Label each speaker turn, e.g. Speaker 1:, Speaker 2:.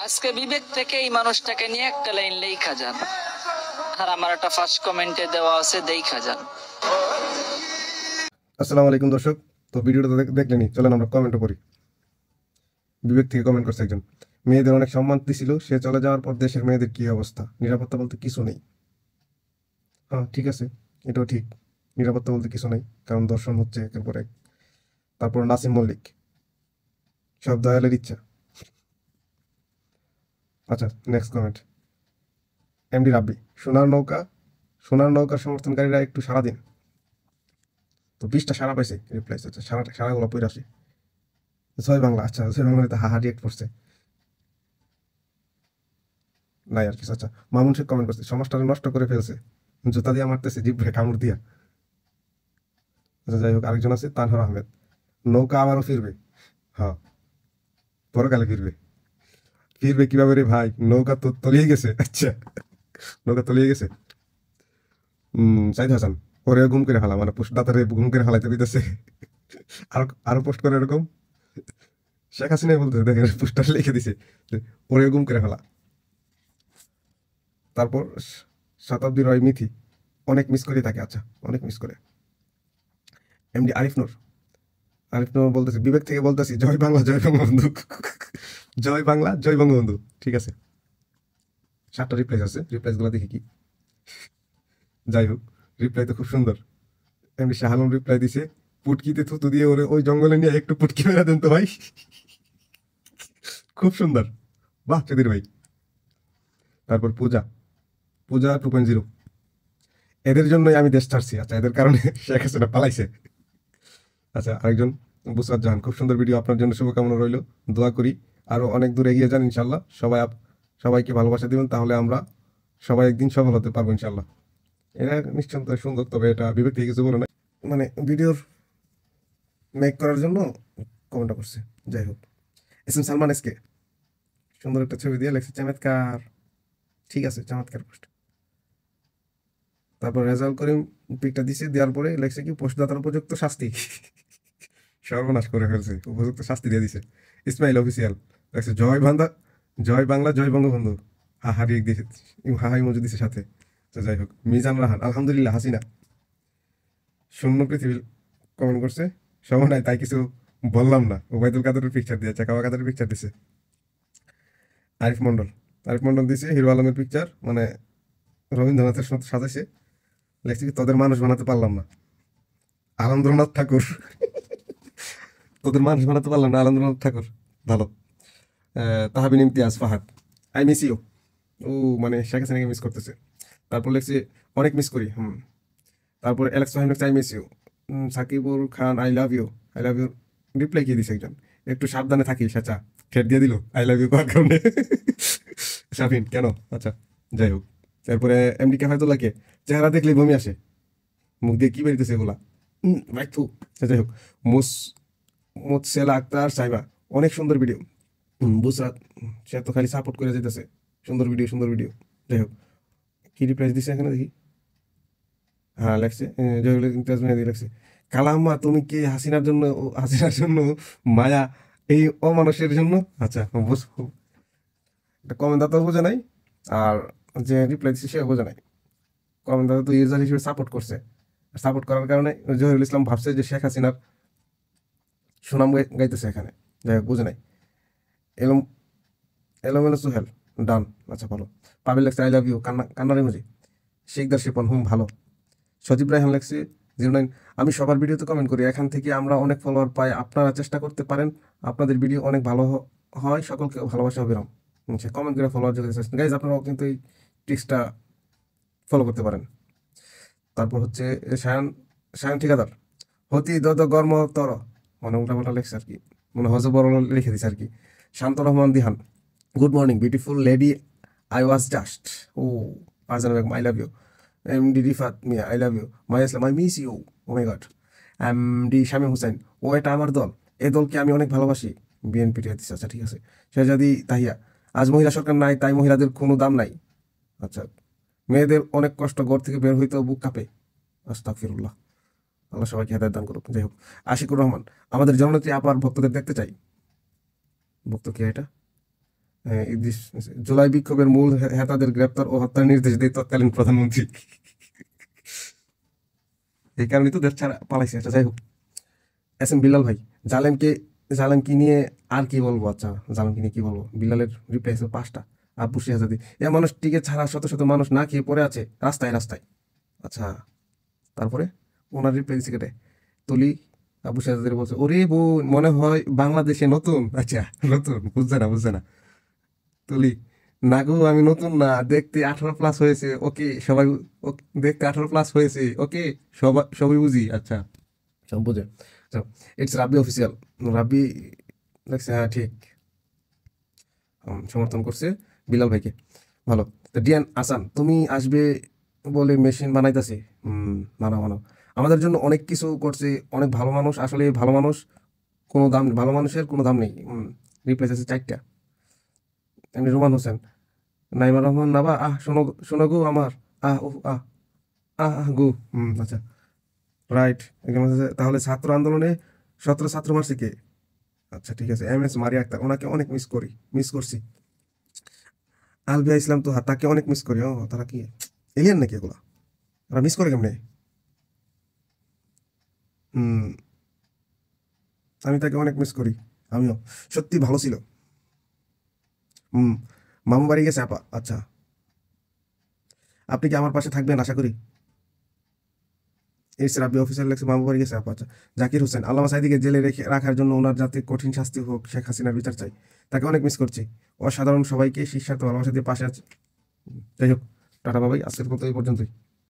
Speaker 1: আজকে বিবেক থেকে এই মানুষটাকে নিয়ে একটা লাইন লেখা যান, আর আমার একটা ফার্স্ট কমেন্টে দেওয়া আছে দেখা যান।
Speaker 2: আসসালামু আলাইকুম দর্শক। তো ভিডিওটা দেখলেনি, চলেন আমরা কমেন্টও করি। বিবেক থেকে কমেন্ট করছে একজন, মেয়েদের অনেক সম্মান দিছিল, সে চলে যাওয়ার পর দেশের মেয়েদের কি অবস্থা, নিরাপত্তা বলতে কিছু নেই। হ্যাঁ ঠিক আছে, এটাও ঠিক, নিরাপত্তা বলতে কিছু নেই, কারণ দর্শন হচ্ছে একের পর এক। তারপর নাসিম মল্লিক, সব দয়ালের ইচ্ছা। আচ্ছা, নেক্সট কমেন্ট। এমডি রাব্বি, সোনার নৌকার সমর্থনকারীরা একটু সারা দিন। তো 20টা সারা পাইছে রিপ্লাই। আচ্ছা, সারাগুলো পড়ে আসি। জয় বাংলা, আচ্ছা জয় বাংলা তো হাহা রিয়েক্ট করছে, নাই আর কিছু। আচ্ছা, মামুন শেখ কমেন্ট করছে, সমাজটা নষ্ট করে ফেলছে, জুতা দিয়ে মারতেছে, জিভে কামড় দিয়া। আচ্ছা যাই হোক, আরেকজন আছে তানহর আহমেদ, নৌকা আবারও ফিরবে। হ্যাঁ, পরকালে ফিরবে। ফিরবে কিভাবে রে ভাই, নৌকা তো তলিয়ে গেছে। আচ্ছা, নৌকা তলিয়ে গেছে। সাইদ হাসান, ওরে গুম করে ফেলা, মানে পোস্ট দাতারে গুম করে ফেলাইতে দিতেছে। আরো আরো পোস্ট করে এরকম। শেখ হাসিনাই বলতেছে, দেখেন পোস্টার লিখে দিছে যে, ওরে গুম করে ফেলা। তারপর শতাব্দী রয় মিথি, অনেক মিস করি তাকে। আচ্ছা, অনেক মিস করে। এমডি আরিফ নূর বলতেছে, বিবেক থেকে বলতেছি, জয় বাংলা জয় বঙ্গবন্ধু। জয় বাংলা জয় বঙ্গবন্ধু, ঠিক আছে। 7টা রিপ্লাইস আছে, রিপ্লাইস গুলো দেখি কি। যাই হোক, রিপ্লাই তো খুব সুন্দর। এমনি শাহ আলম রিপ্লাই দিছে, পুটকিতে থুতু দিয়ে ওরে ওই জঙ্গলে নিয়ে একটু পুটকি মেরা দেন তো ভাই। খুব সুন্দর, বাহ চৌধুরী ভাই। তারপর পূজা পূজা 2.0, এদের জন্যই আমি দেশ ছাড়ছি। আচ্ছা, এদের কারণে শেখ হাসিনা পালাইছে। আচ্ছা, আরেকজন বুসরাত জাহান, খুব সুন্দর ভিডিও, আপনার জন্য শুভকামনা রইল, দোয়া করি আরো অনেক দূর এগিয়ে যান ইনশাল্লাহ। সবাইকে ভালোবাসা দিবেন, তাহলে আমরা সবাই একদিন সফল হতে পারবো ইনশাল্লাহ। এটা নিশ্চিন্ত সুন্দর, তবে এটা বিবেক থেকে কিছু বলে না, মানে ভিডিওর মেক করার জন্য কমেন্টটা করছে। যাই হোক, এস এম সালমান এসকে সুন্দর একটা ছবি দিয়ে লেখছে, চমৎকার। ঠিক আছে, চমৎকার পোস্ট। তারপর রেজাউল করিম পিকটা দিছে, দেওয়ার পরে লেখছে কি, পোস্টদাতার উপযুক্ত শাস্তি। সর্বনাশ করে ফেলছে, উপযুক্ত শাস্তি দিয়ে দিছে। ইসমাইল অফিসিয়াল লেখছে, জয় বাংলা জয় বঙ্গবন্ধু, হাহারি দিয়েছে, হাহাই মজুদ দিছে সাথে। তো যাই হোক, মিজান রাহান, আলহামদুলিল্লাহ হাসিনা। শূন্য পৃথিবী কমেন্ট করছে, সময় নাই তাই কিছু বললাম না। ওবায়দুল কাদেরের পিকচার দিয়েছে, কাবা কাদেরের পিকচার দিছে। আরিফ মন্ডল আরিফ মন্ডল দিছে হিরো আলমের পিকচার, মানে রবীন্দ্রনাথের সাথে সাজাইছে, লেখছে কি, তোদের মানুষ বানাতে পারলাম না, আনন্দ্রনাথ ঠাকুর। তোদের মানুষ বানাতে পারলাম না, আনন্দ্রনাথ ঠাকুর। ভালো। Tahabin Imtiaz Fahad, I miss you. ও মানে শেখ হাসিনাকে মিস করতেছে। তারপর লেখছে, অনেক মিস করি। তারপর অ্যালেক্স ফাহিম লেখছে, I miss you. Sakibul Khan, I love you reply কি দিছে একজন, একটু সাবধানে থাকি চাচা, ঠেট দিয়ে দিল আই লাভ ইউ করার কারণে। শাফিন কেন? আচ্ছা, যাই হোক। তারপরে এমডি কাফায়তুল্লাহকে, চেহারা দেখলে বমি আসে, মুখ দিয়ে কি বেরিতেছে এগুলা, ভাই থু। যাই হোক, মুস মুতসেলা আক্তার সাইবা, অনেক সুন্দর ভিডিও। বুসরাত, সে তো খালি সাপোর্ট করে যেতেছে, সুন্দর ভিডিও সুন্দর ভিডিও। যাই হোক, কি রিপ্লাইস দিছে এখানে দেখি। হ্যাঁ লেখছে, জহিরুল ইমতিয়াজ মেহেদী লেখছে, কালাম্মা তুমি কি হাসিনার জন্য মায়া, এই অমানুষের জন্য। আচ্ছা, বুঝবো। কমেন্টটা তো বোঝে নাই, আর যে রিপ্লাই দিচ্ছে সেও বোঝে নাই। কমেন্টটা তো ইউজার হিসেবে সাপোর্ট করছে, সাপোর্ট করার কারণে জহিরুল ইসলাম ভাবছে যে শেখ হাসিনার সুনাম গাইতেছে এখানে। যাই হোক, বুঝে নাই। এলম এলোমেলো সোহেল ডান, আচ্ছা ভালো। পাবিল লেখছে, আই লাভ ইউ, কান্নার ইমোজি। শেখদার শিপন, ভালো। সজীব রায়হান লেখছে 09, আমি সবার ভিডিওতে কমেন্ট করি, এখান থেকে আমরা অনেক ফলোয়ার পাই, আপনারা চেষ্টা করতে পারেন, আপনাদের ভিডিও অনেক ভালো হয়, সকলকে ভালোবাসা অবিরাম। সে কমেন্ট করে ফলোয়ার যোগাতে চাচ্ছেন, গাইজ আপনারাও কিন্তু এই ট্রিক্সটা ফলো করতে পারেন। তারপর হচ্ছে সায়ন সায়ন ঠিকাদার, হতি দদ গর্ম তর, মানে উল্টাপাল্টা লেখছে আর কি, মানে হজে বড় লিখে দিছে আর কি। Shanto Rahman Dihan, good morning beautiful lady, I was just, ও Farzana Begum, I love you. MD Rifat Mia, I love you. My Islam, I miss you, oh my god. MD Shamim Hussain, ও এটা আমার দল, এ দলকে আমি অনেক ভালোবাসি, বিএনপি দিচ্ছে। আচ্ছা ঠিক আছে। শেহজাদি তাহিয়া, আজ মহিলা সরকার নাই তাই মহিলাদের কোনো দাম নাই। আচ্ছা, মেয়েদের অনেক কষ্ট, ঘর থেকে বের হইতেও বুক কাঁপে। আস্তাগফিরুল্লাহ, আল্লাহ সবাইকে হেদায়েত দান করুক। যাই হোক, আশিকুর রহমান, আমাদের জননেত্রী আপার ভক্তদের দেখতে চাই। ভক্ত কে এটা? জুলাই বিক্ষোভের মূল হেতাদের গ্রেপ্তার ও হত্যার নির্দেশ দেয় তৎকালীন প্রধানমন্ত্রী। এই কারণে তো দেশ ছাড়া পালাইছে। আচ্ছা যাই হোক, এস এম বিল্লাল ভাই, জালেমকে নিয়ে আর কি বলবো? আচ্ছা, জালেমকে নিয়ে কি বলবো? বিল্লালের রিপ্লাই আছে 5টা। আব্বু শেহাজাদি, এ মানুষটিকে ছাড়া শত শত মানুষ না খেয়ে পড়ে আছে রাস্তায় রাস্তায়। আচ্ছা, তারপরে ওনার রিপ্লাই দিচ্ছে কেটে তুলি। আবু শেহাজাদি বলছে, ওরে বোন, মনে হয় বাংলাদেশে নতুন। আচ্ছা, নতুন, বুঝছে না তুলি, না গো আমি নতুন না, দেখতে 18+ হয়েছে। ওকে সবাই, দেখতে 18+ হয়েছে। ওকে সবাই বুঝি। আচ্ছা, সব বুঝে। It's Rabbi official. রাব্বি দেখছে, হ্যাঁ ঠিক, সমর্থন করছে বিলাল ভাইকে। ভালো। তো ডিয়ান আসান, তুমি আসবে বলে মেশিন বানাইতেছি। মানাও। আমাদের জন্য অনেক কিছু করছে, অনেক ভালো মানুষ। আসলে ভালো মানুষ কোনো দাম, ভালো মানুষের কোনো দাম নেই। রিপ্লেস আছে 4টা। এমনি রোমান হোসেন, নাইমা রহমান নাবা, শোনো গো আমার, গো। আচ্ছা, রাইট। তাহলে ছাত্র আন্দোলনে 17 ছাত্র মারছে কে? আচ্ছা ঠিক আছে, এম এস মারিয়া আক্তার, ওনাকে অনেক মিস করছি। আলবিয়া ইসলাম তো, তাকে অনেক মিস করি। ও, তারা কি এলিয়ান নাকি এগুলা? তারা মিস করে কেমনে? হুম, আমি তাকে অনেক মিস করি। আমিও, সত্যি ভালো ছিল। হুম, মামু বাড়ি গেছে আপা। আচ্ছা, আপনি কি আমার পাশে থাকবেন আশা করি? এস রাব্বি অফিসার লেখছে মামু বাড়ি গেছে আপা। আচ্ছা, জাকির হোসেন, আল্লামা সাইদিকে জেলে রাখার জন্য ওনার যাতে কঠিন শাস্তি হোক, শেখ হাসিনার বিচার চাই। তাকে অনেক মিস করছি। অসাধারণ, সবাইকে শীর্ষার্থ ভালোবাসা দিয়ে পাশে আছে। যাই হোক, টাটা বাবাই, আজকের মতো এই পর্যন্তই।